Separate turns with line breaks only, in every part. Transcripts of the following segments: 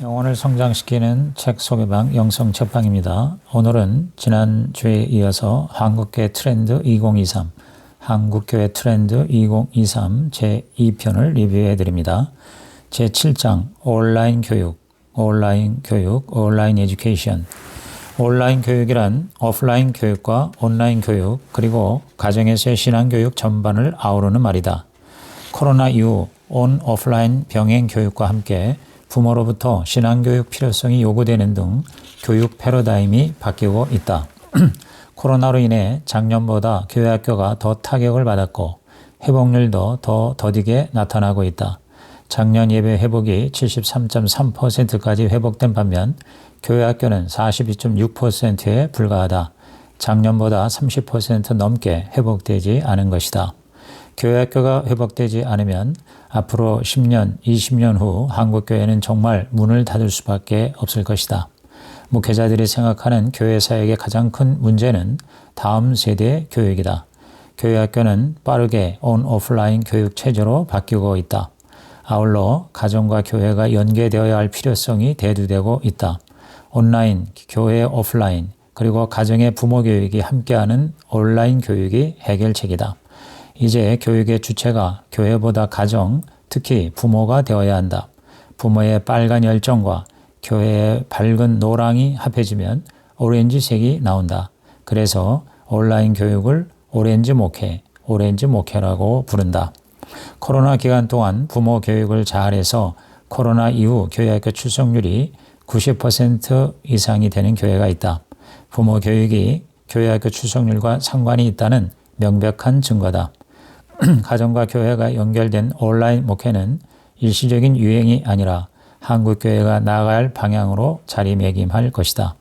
영혼을 성장시키는 책 소개방 영성 책방입니다. 오늘은 지난주에 이어서 한국교회 트렌드 2023, 한국교회 트렌드 2023 제2편을 리뷰해 드립니다. 제7장 온라인 교육, 온라인 에듀케이션. 온라인 교육이란 오프라인 교육과 온라인 교육 그리고 가정에서의 신앙교육 전반을 아우르는 말이다. 코로나 이후 온 오프라인 병행 교육과 함께 부모로부터 신앙교육 필요성이 요구되는 등 교육 패러다임이 바뀌고 있다. 코로나로 인해 작년보다 교회 학교가 더 타격을 받았고 회복률도 더 더디게 나타나고 있다. 작년 예배 회복이 73.3%까지 회복된 반면 교회 학교는 42.6%에 불과하다. 작년보다 30% 넘게 회복되지 않은 것이다. 교회 학교가 회복되지 않으면 앞으로 10년, 20년 후 한국교회는 정말 문을 닫을 수밖에 없을 것이다. 목회자들이 생각하는 교회 사역의 가장 큰 문제는 다음 세대 교육이다. 교회 학교는 빠르게 오프라인 교육 체제로 바뀌고 있다. 아울러 가정과 교회가 연계되어야 할 필요성이 대두되고 있다. 온라인, 교회 오프라인, 그리고 가정의 부모 교육이 함께하는 온라인 교육이 해결책이다. 이제 교육의 주체가 교회보다 가정, 특히 부모가 되어야 한다. 부모의 빨간 열정과 교회의 밝은 노랑이 합해지면 오렌지색이 나온다. 그래서 온라인 교육을 오렌지 목회라고 부른다. 코로나 기간 동안 부모 교육을 잘해서 코로나 이후 교회학교 출석률이 90% 이상이 되는 교회가 있다. 부모 교육이 교회학교 출석률과 상관이 있다는 명백한 증거다. 가정과 교회가 연결된 온라인 목회는 일시적인 유행이 아니라 한국교회가 나아가야 할 방향으로 자리매김할 것이다.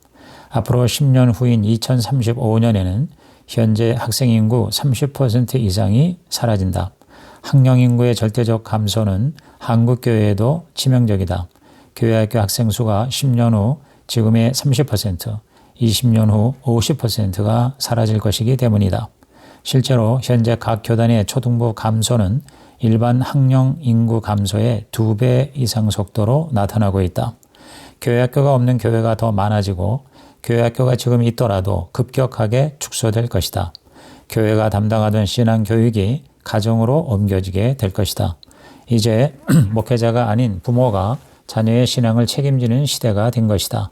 앞으로 10년 후인 2035년에는 현재 학생 인구 30% 이상이 사라진다. 학령 인구의 절대적 감소는 한국교회에도 치명적이다. 교회학교 학생 수가 10년 후 지금의 30%, 20년 후 50%가 사라질 것이기 때문이다. 실제로 현재 각 교단의 초등부 감소는 일반 학령 인구 감소의 2배 이상 속도로 나타나고 있다. 교회 학교가 없는 교회가 더 많아지고 교회 학교가 지금 있더라도 급격하게 축소될 것이다. 교회가 담당하던 신앙 교육이 가정으로 옮겨지게 될 것이다. 이제 목회자가 아닌 부모가 자녀의 신앙을 책임지는 시대가 된 것이다.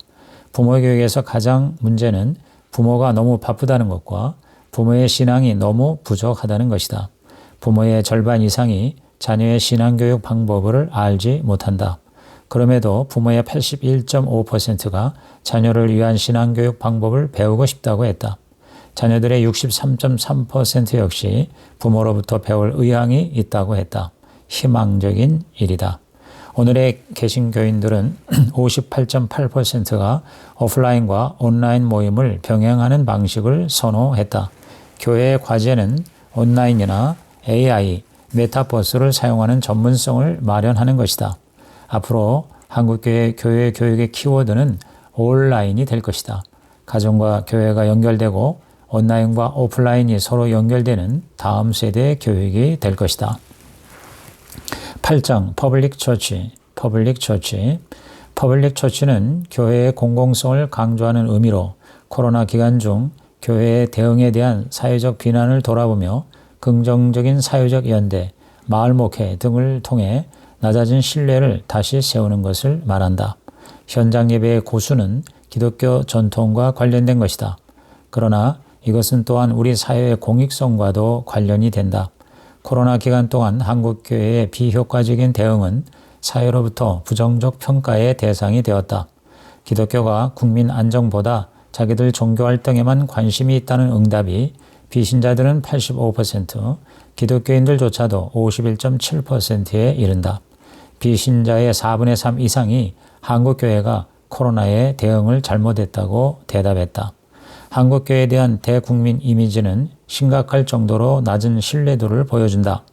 부모 교육에서 가장 문제는 부모가 너무 바쁘다는 것과 부모의 신앙이 너무 부족하다는 것이다. 부모의 절반 이상이 자녀의 신앙교육 방법을 알지 못한다. 그럼에도 부모의 81.5%가 자녀를 위한 신앙교육 방법을 배우고 싶다고 했다. 자녀들의 63.3% 역시 부모로부터 배울 의향이 있다고 했다. 희망적인 일이다. 오늘의 개신교인들은 58.8%가 오프라인과 온라인 모임을 병행하는 방식을 선호했다. 교회의 과제는 온라인이나 AI, 메타버스를 사용하는 전문성을 마련하는 것이다. 앞으로 한국교회 교회 교육의 키워드는 온라인이 될 것이다. 가정과 교회가 연결되고 온라인과 오프라인이 서로 연결되는 다음 세대의 교육이 될 것이다. 8장 퍼블릭 처치. 퍼블릭 처치는 교회의 공공성을 강조하는 의미로 코로나 기간 중 교회의 대응에 대한 사회적 비난을 돌아보며 긍정적인 사회적 연대, 마을 목회 등을 통해 낮아진 신뢰를 다시 세우는 것을 말한다. 현장 예배의 고수는 기독교 전통과 관련된 것이다. 그러나 이것은 또한 우리 사회의 공익성과도 관련이 된다. 코로나 기간 동안 한국교회의 비효과적인 대응은 사회로부터 부정적 평가의 대상이 되었다. 기독교가 국민 안정보다 자기들 종교 활동에만 관심이 있다는 응답이 비신자들은 85%, 기독교인들조차도 51.7%에 이른다. 비신자의 4분의 3 이상이 한국교회가 코로나에 대응을 잘못했다고 대답했다. 한국교회에 대한 대국민 이미지는 심각할 정도로 낮은 신뢰도를 보여준다.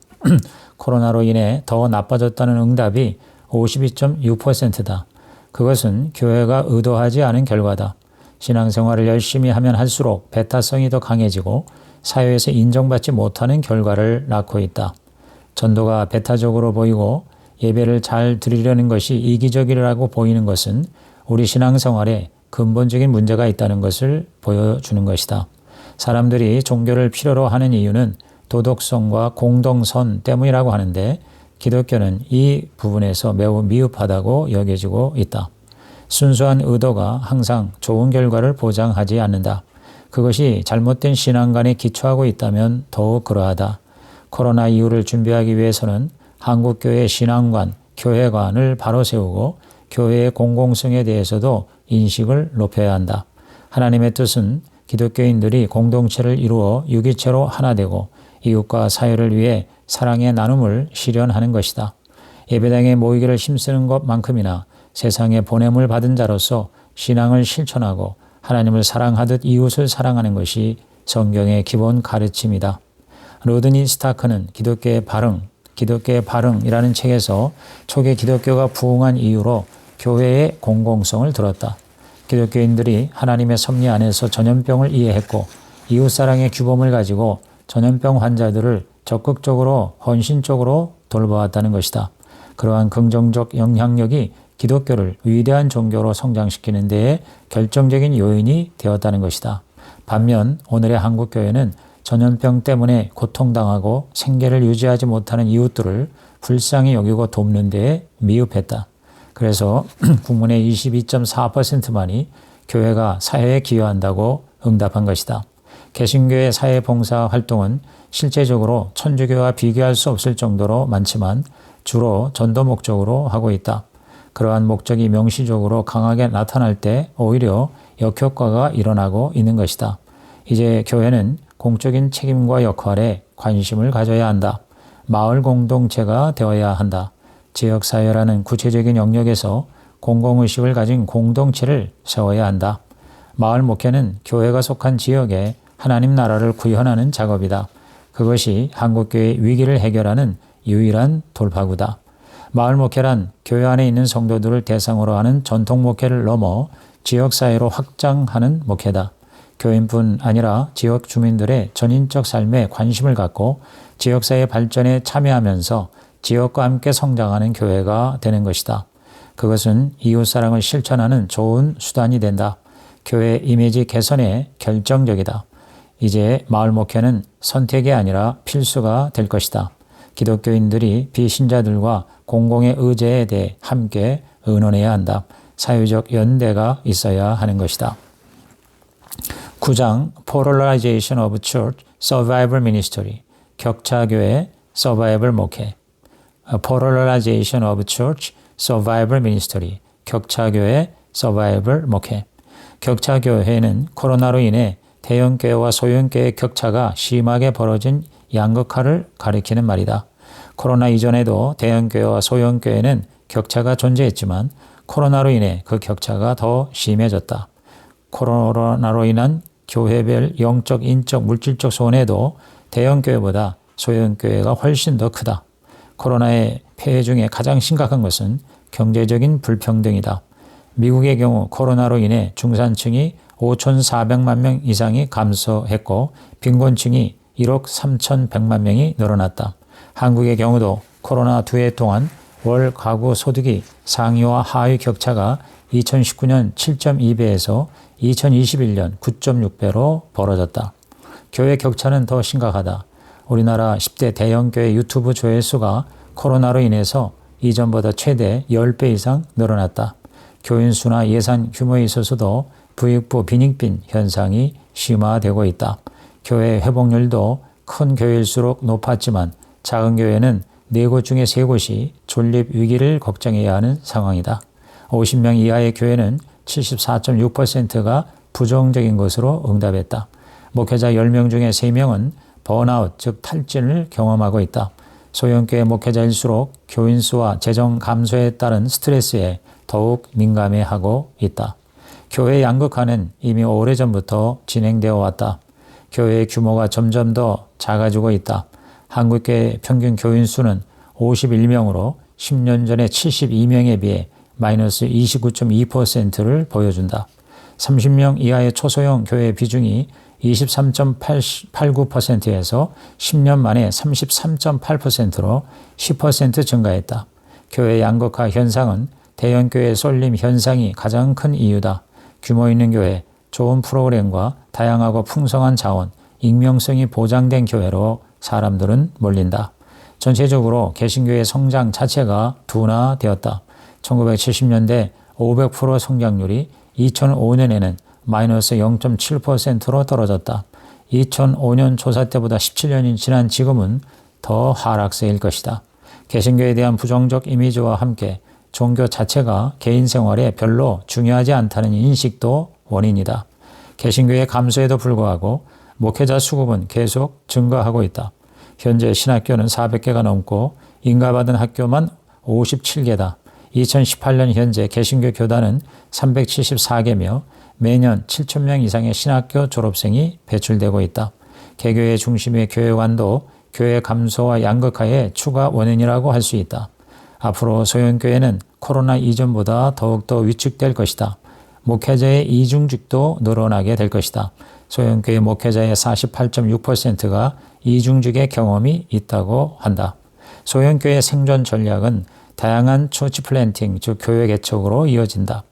코로나로 인해 더 나빠졌다는 응답이 52.6%다. 그것은 교회가 의도하지 않은 결과다. 신앙생활을 열심히 하면 할수록 배타성이 더 강해지고 사회에서 인정받지 못하는 결과를 낳고 있다. 전도가 배타적으로 보이고 예배를 잘 드리려는 것이 이기적이라고 보이는 것은 우리 신앙생활에 근본적인 문제가 있다는 것을 보여주는 것이다. 사람들이 종교를 필요로 하는 이유는 도덕성과 공동선 때문이라고 하는데 기독교는 이 부분에서 매우 미흡하다고 여겨지고 있다. 순수한 의도가 항상 좋은 결과를 보장하지 않는다. 그것이 잘못된 신앙관에 기초하고 있다면 더욱 그러하다. 코로나 이후를 준비하기 위해서는 한국교회 신앙관, 교회관을 바로 세우고 교회의 공공성에 대해서도 인식을 높여야 한다. 하나님의 뜻은 기독교인들이 공동체를 이루어 유기체로 하나 되고 이웃과 사회를 위해 사랑의 나눔을 실현하는 것이다. 예배당에 모이기를 힘쓰는 것만큼이나 세상에 보냄을 받은 자로서 신앙을 실천하고 하나님을 사랑하듯 이웃을 사랑하는 것이 성경의 기본 가르침이다. 로드니 스타크는 기독교의 발흥이라는 책에서 초기 기독교가 부흥한 이유로 교회의 공공성을 들었다. 기독교인들이 하나님의 섭리 안에서 전염병을 이해했고 이웃사랑의 규범을 가지고 전염병 환자들을 적극적으로 헌신적으로 돌보았다는 것이다. 그러한 긍정적 영향력이 기독교를 위대한 종교로 성장시키는 데에 결정적인 요인이 되었다는 것이다. 반면 오늘의 한국교회는 전염병 때문에 고통당하고 생계를 유지하지 못하는 이웃들을 불쌍히 여기고 돕는 데에 미흡했다. 그래서 국민의 22.4%만이 교회가 사회에 기여한다고 응답한 것이다. 개신교의 사회봉사 활동은 실제적으로 천주교와 비교할 수 없을 정도로 많지만 주로 전도 목적으로 하고 있다. 그러한 목적이 명시적으로 강하게 나타날 때 오히려 역효과가 일어나고 있는 것이다. 이제 교회는 공적인 책임과 역할에 관심을 가져야 한다. 마을 공동체가 되어야 한다. 지역사회라는 구체적인 영역에서 공공의식을 가진 공동체를 세워야 한다. 마을 목회는 교회가 속한 지역에 하나님 나라를 구현하는 작업이다. 그것이 한국교회의 위기를 해결하는 유일한 돌파구다. 마을 목회란 교회 안에 있는 성도들을 대상으로 하는 전통 목회를 넘어 지역사회로 확장하는 목회다. 교인뿐 아니라 지역 주민들의 전인적 삶에 관심을 갖고 지역사회 발전에 참여하면서 지역과 함께 성장하는 교회가 되는 것이다. 그것은 이웃사랑을 실천하는 좋은 수단이 된다. 교회 이미지 개선에 결정적이다. 이제 마을 목회는 선택이 아니라 필수가 될 것이다. 기독교인들이 비신자들과 공공의 의제에 대해 함께 의논해야 한다. 사회적 연대가 있어야 하는 것이다. 9장 Polarization of Church Survival Ministry 격차교회 서바이벌 목회 Polarization of Church Survival Ministry 격차교회 서바이벌 목회 격차교회는 코로나로 인해 대형교회와 소형교회의 격차가 심하게 벌어진 양극화를 가리키는 말이다. 코로나 이전에도 대형교회와 소형교회는 격차가 존재했지만 코로나로 인해 그 격차가 더 심해졌다. 코로나로 인한 교회별 영적, 인적, 물질적 손해도 대형교회보다 소형교회가 훨씬 더 크다. 코로나의 폐해 중에 가장 심각한 것은 경제적인 불평등이다. 미국의 경우 코로나로 인해 중산층이 5,400만 명 이상이 감소했고 빈곤층이 1억 3,100만 명이 늘어났다. 한국의 경우도 코로나 2해 동안 월 가구 소득이 상위와 하위 격차가 2019년 7.2배에서 2021년 9.6배로 벌어졌다. 교회 격차는 더 심각하다. 우리나라 10대 대형교회 유튜브 조회수가 코로나로 인해서 이전보다 최대 10배 이상 늘어났다. 교인 수나 예산 규모에 있어서도 부익부 빈익빈 현상이 심화되고 있다. 교회 회복률도 큰 교회일수록 높았지만 작은 교회는 4곳 중에 3곳이 존립 위기를 걱정해야 하는 상황이다. 50명 이하의 교회는 74.6%가 부정적인 것으로 응답했다. 목회자 10명 중에 3명은 번아웃, 즉 탈진을 경험하고 있다. 소형교회 목회자일수록 교인 수와 재정 감소에 따른 스트레스에 더욱 민감해하고 있다. 교회 양극화는 이미 오래전부터 진행되어 왔다. 교회의 규모가 점점 더 작아지고 있다. 한국교회 평균 교인 수는 51명으로 10년 전에 72명에 비해 마이너스 29.2%를 보여준다. 30명 이하의 초소형 교회 비중이 23.89%에서 10년 만에 33.8%로 10% 증가했다. 교회 양극화 현상은 대형교회 쏠림 현상이 가장 큰 이유다. 규모 있는 교회, 좋은 프로그램과 다양하고 풍성한 자원, 익명성이 보장된 교회로 사람들은 몰린다. 전체적으로 개신교의 성장 자체가 둔화되었다. 1970년대 500% 성장률이 2005년에는 마이너스 0.7%로 떨어졌다. 2005년 조사 때보다 17년이 지난 지금은 더 하락세일 것이다. 개신교에 대한 부정적 이미지와 함께 종교 자체가 개인 생활에 별로 중요하지 않다는 인식도 원인이다. 개신교의 감소에도 불구하고 목회자 수급은 계속 증가하고 있다. 현재 신학교는 400개가 넘고 인가받은 학교만 57개다. 2018년 현재 개신교 교단은 374개며 매년 7,000명 이상의 신학교 졸업생이 배출되고 있다. 개교의 중심의 교회관도 교회 감소와 양극화의 추가 원인이라고 할 수 있다. 앞으로 소형교회는 코로나 이전보다 더욱더 위축될 것이다. 목회자의 이중직도 늘어나게 될 것이다. 소형교회 목회자의 48.6%가 이중직의 경험이 있다고 한다. 소형교회 생존 전략은 다양한 처치 플랜팅, 즉 교회 개척으로 이어진다.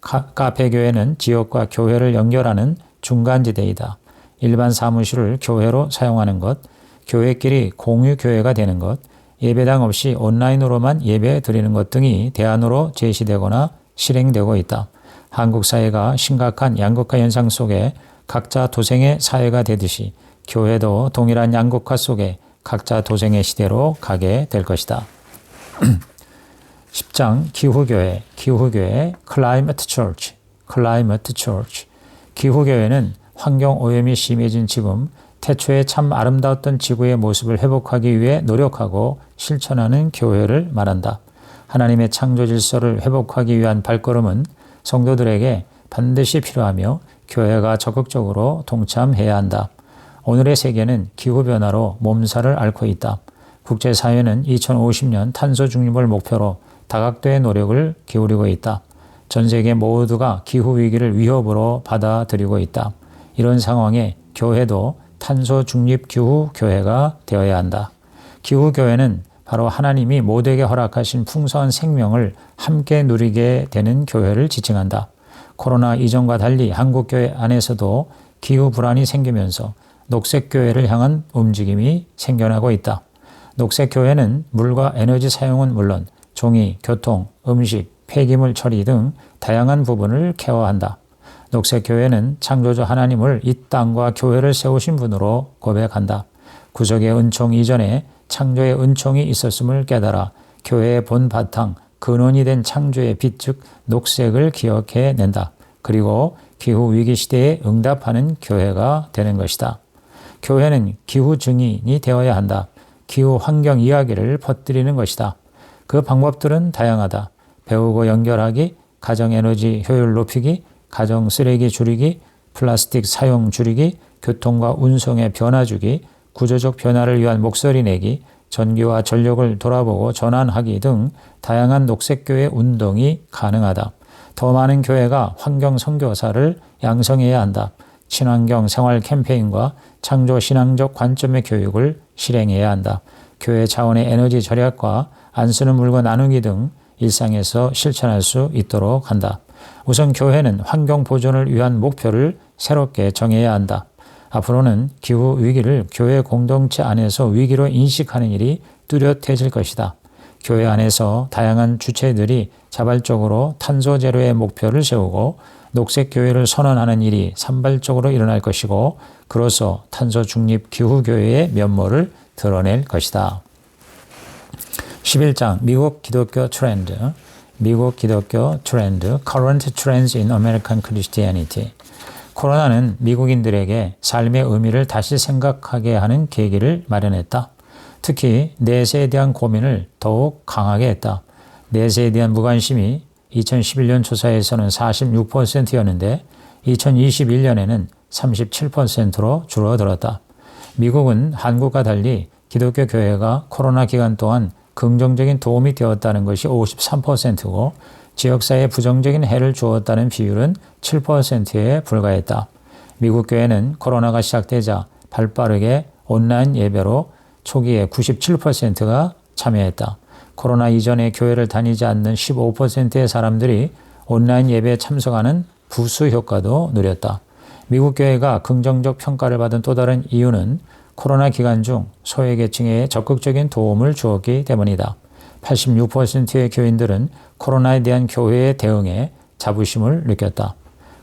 카페교회는 지역과 교회를 연결하는 중간지대이다. 일반 사무실을 교회로 사용하는 것, 교회끼리 공유교회가 되는 것, 예배당 없이 온라인으로만 예배 드리는 것 등이 대안으로 제시되거나 실행되고 있다. 한국 사회가 심각한 양극화 현상 속에 각자 도생의 사회가 되듯이 교회도 동일한 양극화 속에 각자 도생의 시대로 가게 될 것이다. 10장 기후교회 Climate Church. 기후교회는 환경오염이 심해진 지금 태초에 참 아름다웠던 지구의 모습을 회복하기 위해 노력하고 실천하는 교회를 말한다. 하나님의 창조 질서를 회복하기 위한 발걸음은 성도들에게 반드시 필요하며 교회가 적극적으로 동참해야 한다. 오늘의 세계는 기후변화로 몸살을 앓고 있다. 국제사회는 2050년 탄소 중립을 목표로 다각도의 노력을 기울이고 있다. 전 세계 모두가 기후위기를 위협으로 받아들이고 있다. 이런 상황에 교회도 탄소 중립 기후 교회가 되어야 한다. 기후 교회는 바로 하나님이 모두에게 허락하신 풍성한 생명을 함께 누리게 되는 교회를 지칭한다. 코로나 이전과 달리 한국 교회 안에서도 기후 불안이 생기면서 녹색 교회를 향한 움직임이 생겨나고 있다. 녹색 교회는 물과 에너지 사용은 물론 종이, 교통, 음식, 폐기물 처리 등 다양한 부분을 케어한다. 녹색 교회는 창조주 하나님을 이 땅과 교회를 세우신 분으로 고백한다. 구속의 은총 이전에 창조의 은총이 있었음을 깨달아 교회의 본 바탕, 근원이 된 창조의 빛, 즉 녹색을 기억해낸다. 그리고 기후위기 시대에 응답하는 교회가 되는 것이다. 교회는 기후 증인이 되어야 한다. 기후 환경 이야기를 퍼뜨리는 것이다. 그 방법들은 다양하다. 배우고 연결하기, 가정에너지 효율 높이기, 가정 쓰레기 줄이기, 플라스틱 사용 줄이기, 교통과 운송의 변화 주기, 구조적 변화를 위한 목소리 내기, 전기와 전력을 돌아보고 전환하기 등 다양한 녹색교회 운동이 가능하다. 더 많은 교회가 환경 선교사를 양성해야 한다. 친환경 생활 캠페인과 창조 신앙적 관점의 교육을 실행해야 한다. 교회 차원의 에너지 절약과 안 쓰는 물건 나누기 등 일상에서 실천할 수 있도록 한다. 우선 교회는 환경 보존을 위한 목표를 새롭게 정해야 한다. 앞으로는 기후 위기를 교회 공동체 안에서 위기로 인식하는 일이 뚜렷해질 것이다. 교회 안에서 다양한 주체들이 자발적으로 탄소 제로의 목표를 세우고 녹색 교회를 선언하는 일이 산발적으로 일어날 것이고 그로써 탄소 중립 기후 교회의 면모를 드러낼 것이다. 11장 미국 기독교 트렌드 Current Trends in American Christianity. 코로나는 미국인들에게 삶의 의미를 다시 생각하게 하는 계기를 마련했다. 특히 내세에 대한 고민을 더욱 강하게 했다. 내세에 대한 무관심이 2011년 조사에서는 46%였는데 2021년에는 37%로 줄어들었다. 미국은 한국과 달리 기독교 교회가 코로나 기간 동안 긍정적인 도움이 되었다는 것이 53%고 지역사회에 부정적인 해를 주었다는 비율은 7%에 불과했다. 미국 교회는 코로나가 시작되자 발빠르게 온라인 예배로 초기에 97%가 참여했다. 코로나 이전에 교회를 다니지 않는 15%의 사람들이 온라인 예배에 참석하는 부수 효과도 누렸다. 미국 교회가 긍정적 평가를 받은 또 다른 이유는 코로나 기간 중 소외계층에 적극적인 도움을 주었기 때문이다. 86%의 교인들은 코로나에 대한 교회의 대응에 자부심을 느꼈다.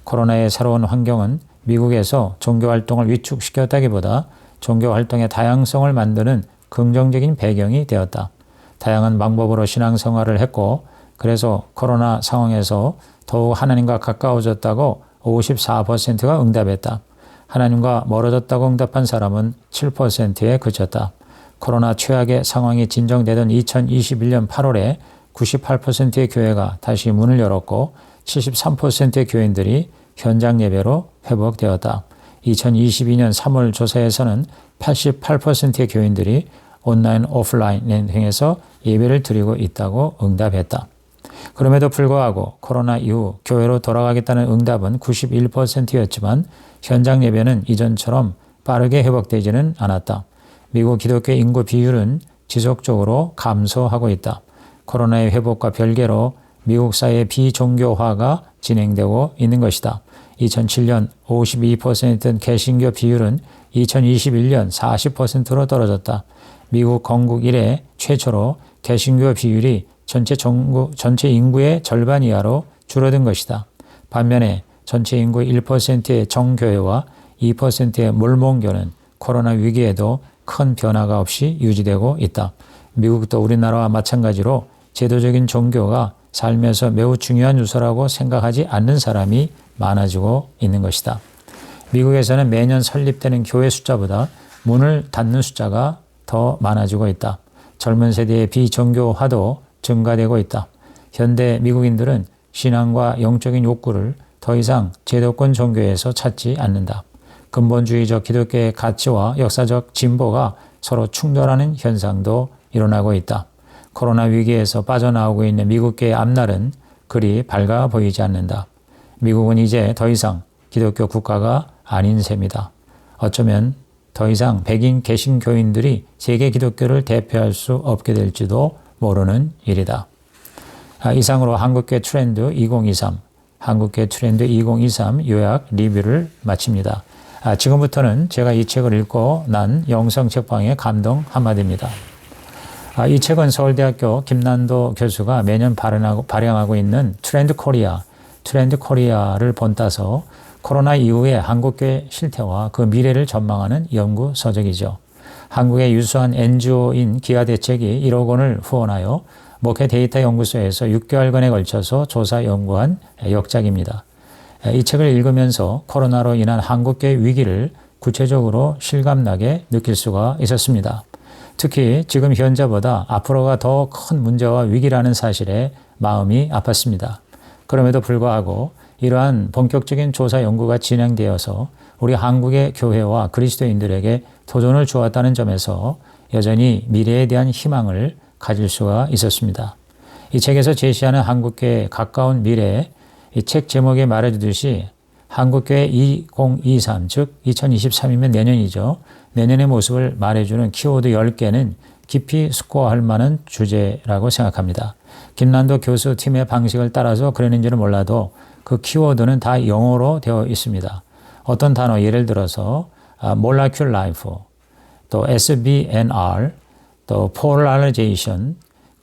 코로나의 새로운 환경은 미국에서 종교활동을 위축시켰다기보다 종교활동의 다양성을 만드는 긍정적인 배경이 되었다. 다양한 방법으로 신앙생활을 했고 그래서 코로나 상황에서 더욱 하나님과 가까워졌다고 54%가 응답했다. 하나님과 멀어졌다고 응답한 사람은 7%에 그쳤다. 코로나 최악의 상황이 진정되던 2021년 8월에 98%의 교회가 다시 문을 열었고 73%의 교인들이 현장 예배로 회복되었다. 2022년 3월 조사에서는 88%의 교인들이 온라인, 오프라인 등에서 예배를 드리고 있다고 응답했다. 그럼에도 불구하고 코로나 이후 교회로 돌아가겠다는 응답은 91%였지만 현장 예배는 이전처럼 빠르게 회복되지는 않았다. 미국 기독교 인구 비율은 지속적으로 감소하고 있다. 코로나의 회복과 별개로 미국 사회의 비종교화가 진행되고 있는 것이다. 2007년 52%였던 개신교 비율은 2021년 40%로 떨어졌다. 미국 건국 이래 최초로 개신교 비율이 전체 인구의 절반 이하로 줄어든 것이다. 반면에 전체 인구 1%의 정교회와 2%의 몰몬교는 코로나 위기에도 큰 변화가 없이 유지되고 있다. 미국도 우리나라와 마찬가지로 제도적인 종교가 삶에서 매우 중요한 요소라고 생각하지 않는 사람이 많아지고 있는 것이다. 미국에서는 매년 설립되는 교회 숫자보다 문을 닫는 숫자가 더 많아지고 있다. 젊은 세대의 비종교화도 증가되고 있다. 현대 미국인들은 신앙과 영적인 욕구를 더 이상 제도권 종교에서 찾지 않는다. 근본주의적 기독교의 가치와 역사적 진보가 서로 충돌하는 현상도 일어나고 있다. 코로나 위기에서 빠져나오고 있는 미국계의 앞날은 그리 밝아 보이지 않는다. 미국은 이제 더 이상 기독교 국가가 아닌 셈이다. 어쩌면 더 이상 백인 개신교인들이 세계 기독교를 대표할 수 없게 될지도 모르는 일이다. 이상으로 한국교회 트렌드 2023, 한국교회 트렌드 2023 요약 리뷰를 마칩니다. 지금부터는 제가 이 책을 읽고 난 영성 책방의 감동 한마디입니다. 이 책은 서울대학교 김난도 교수가 매년 발행하고 있는 트렌드 코리아를 본따서 코로나 이후의 한국교회 실태와 그 미래를 전망하는 연구 서적이죠. 한국의 유수한 NGO인 기아대책이 1억 원을 후원하여 목회 데이터 연구소에서 6개월간에 걸쳐서 조사 연구한 역작입니다. 이 책을 읽으면서 코로나로 인한 한국교회 위기를 구체적으로 실감나게 느낄 수가 있었습니다. 특히 지금 현재보다 앞으로가 더 큰 문제와 위기라는 사실에 마음이 아팠습니다. 그럼에도 불구하고 이러한 본격적인 조사 연구가 진행되어서 우리 한국의 교회와 그리스도인들에게 도전을 주었다는 점에서 여전히 미래에 대한 희망을 가질 수가 있었습니다. 이 책에서 제시하는 한국교회의 가까운 미래, 이 책 제목에 말해주듯이 한국교회 2023, 즉 2023이면 내년이죠. 내년의 모습을 말해주는 키워드 10개는 깊이 숙고할 만한 주제라고 생각합니다. 김난도 교수 팀의 방식을 따라서 그랬는지는 몰라도 그 키워드는 다 영어로 되어 있습니다. 어떤 단어 예를 들어서 molecular life, 또 SBNR, 또 polarization,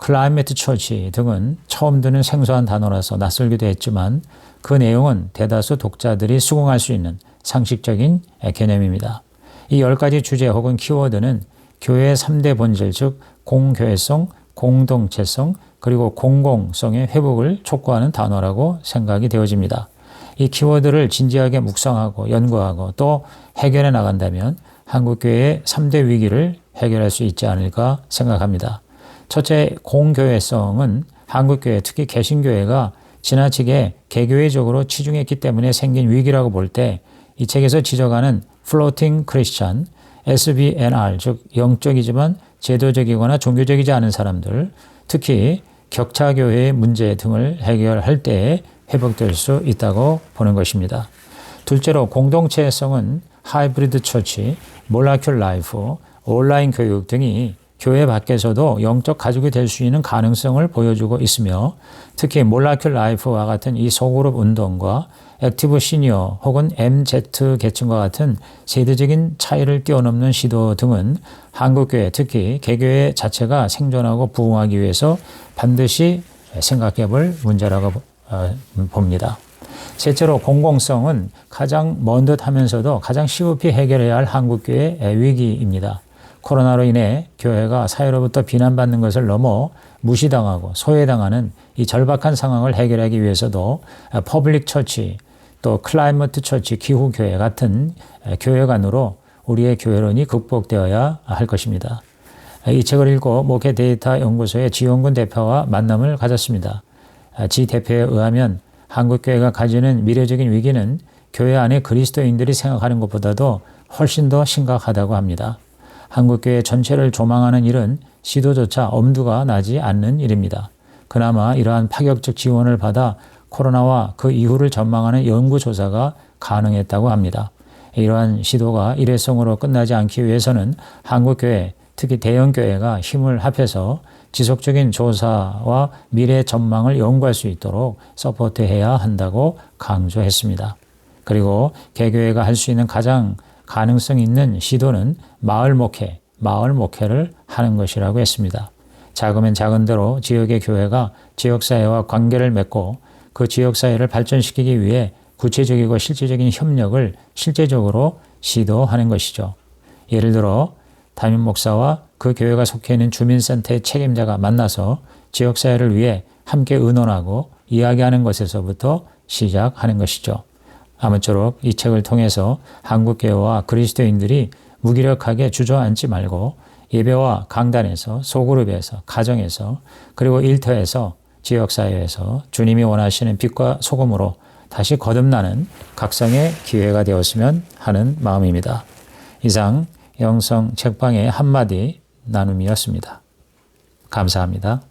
climate change 등은 처음 듣는 생소한 단어라서 낯설기도 했지만 그 내용은 대다수 독자들이 수긍할 수 있는 상식적인 개념입니다. 이 10가지 주제 혹은 키워드는 교회의 3대 본질, 즉 공교회성, 공동체성, 그리고 공공성의 회복을 촉구하는 단어라고 생각이 되어집니다. 이 키워드를 진지하게 묵상하고 연구하고 또 해결해 나간다면 한국교회의 3대 위기를 해결할 수 있지 않을까 생각합니다. 첫째, 공교회성은 한국교회, 특히 개신교회가 지나치게 개교회적으로 치중했기 때문에 생긴 위기라고 볼 때 이 책에서 지적하는 플로팅 크리스찬, SBNR, 즉 영적이지만 제도적이거나 종교적이지 않은 사람들, 특히 격차교회의 문제 등을 해결할 때에 회복될 수 있다고 보는 것입니다. 둘째로 공동체성은 하이브리드 처치, 몰라큘 라이프, 온라인 교육 등이 교회 밖에서도 영적 가족이 될 수 있는 가능성을 보여주고 있으며 특히 몰라큘 라이프와 같은 이 소그룹 운동과 액티브 시니어 혹은 MZ 계층과 같은 세대적인 차이를 뛰어넘는 시도 등은 한국교회 특히 개교회 자체가 생존하고 부흥하기 위해서 반드시 생각해 볼 문제라고 봅니다. 셋째로 공공성은 가장 먼 듯 하면서도 가장 시급히 해결해야 할 한국교회의 위기입니다. 코로나로 인해 교회가 사회로부터 비난받는 것을 넘어 무시당하고 소외당하는 이 절박한 상황을 해결하기 위해서도 퍼블릭 처치 또 클라이머트 처치 기후교회 같은 교회관으로 우리의 교회론이 극복되어야 할 것입니다. 이 책을 읽고 목회 데이터 연구소의 지원군 대표와 만남을 가졌습니다. 지 대표에 의하면 한국교회가 가지는 미래적인 위기는 교회 안에 그리스도인들이 생각하는 것보다도 훨씬 더 심각하다고 합니다. 한국교회 전체를 조망하는 일은 시도조차 엄두가 나지 않는 일입니다. 그나마 이러한 파격적 지원을 받아 코로나와 그 이후를 전망하는 연구조사가 가능했다고 합니다. 이러한 시도가 일회성으로 끝나지 않기 위해서는 한국교회, 특히 대형교회가 힘을 합해서 지속적인 조사와 미래 전망을 연구할 수 있도록 서포트해야 한다고 강조했습니다. 그리고 개교회가 할 수 있는 가장 가능성 있는 시도는 마을 목회를 하는 것이라고 했습니다. 작으면 작은 대로 지역의 교회가 지역사회와 관계를 맺고 그 지역사회를 발전시키기 위해 구체적이고 실질적인 협력을 실제적으로 시도하는 것이죠. 예를 들어 담임 목사와 그 교회가 속해 있는 주민센터의 책임자가 만나서 지역사회를 위해 함께 의논하고 이야기하는 것에서부터 시작하는 것이죠. 아무쪼록 이 책을 통해서 한국교회와 그리스도인들이 무기력하게 주저앉지 말고 예배와 강단에서 소그룹에서 가정에서 그리고 일터에서 지역사회에서 주님이 원하시는 빛과 소금으로 다시 거듭나는 각성의 기회가 되었으면 하는 마음입니다. 이상 영성 책방의 한마디 나눔이었습니다. 감사합니다.